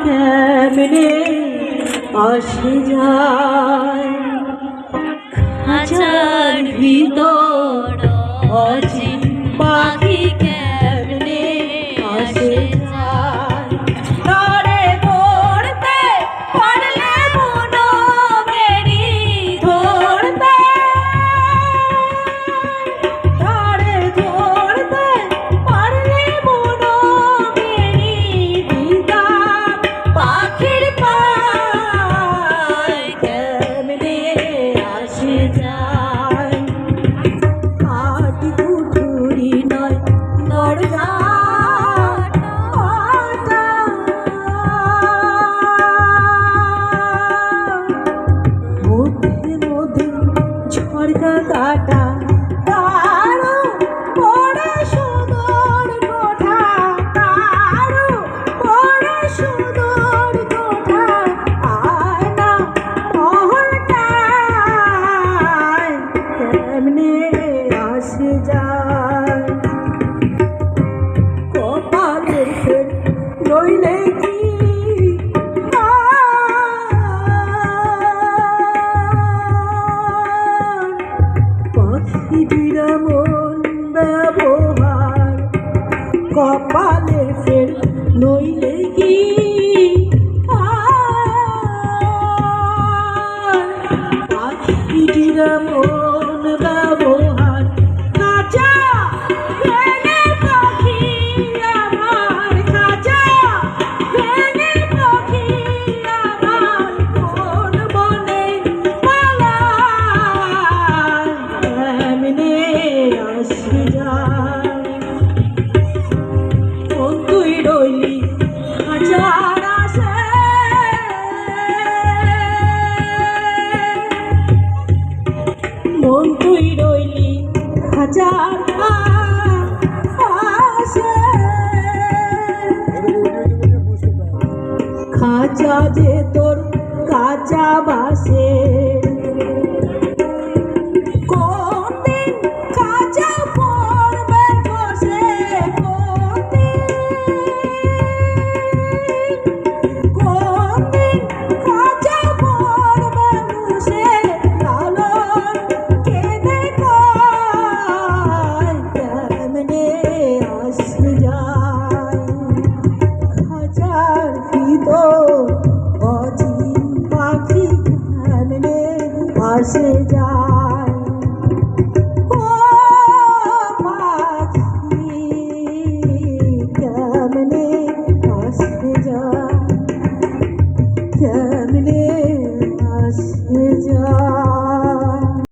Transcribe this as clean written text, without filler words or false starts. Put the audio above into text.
কেমনে আসে যায় খাঁচার ভিতর অচিন পাখি কেমনে আসে যায় ধরে ধরতে পারলে মনো মেরি ধরতে ধরে ধরতে পারলে মনো মেরি দিদা পাখির পায় কেমনে আসে যায় হাটি কুঠুরি নয় দরজা মধ্যে মধ্যে ঝড়কা কাটা তারও পড়ে সুন্দর কোঠা তারও পড়ে সুন্দর কোঠা আয়না মহলটায় কেমনে আসে যায় কপালের ফের নইলে কি পাখিটিরা মন ব্যবহার কপালের ফের নইলে কি পাখিটিরা মন ব্যবহার কাঁচা ভেঙে পাখি আমার কাঁচা ভেঙে পাখি আমার কোন বনে পালায় কেমনে আসে যায় কোন তুই রইলি খাঁচার আসে মন তুই রইলি খাঁচার আসে খাঁচা যে তোর কাঁচা বাসে কোন দিন খাঁচা পড়বে বসে কোন দিন খাঁচা পড়বে বসে লালন কেঁদে কয় কেমনে আসে যায় খাঁচার ভিতর অচিন পাখি কেমনে আসে যায় ও পাখি কেমনে আসে যায় কেমনে আসে যায়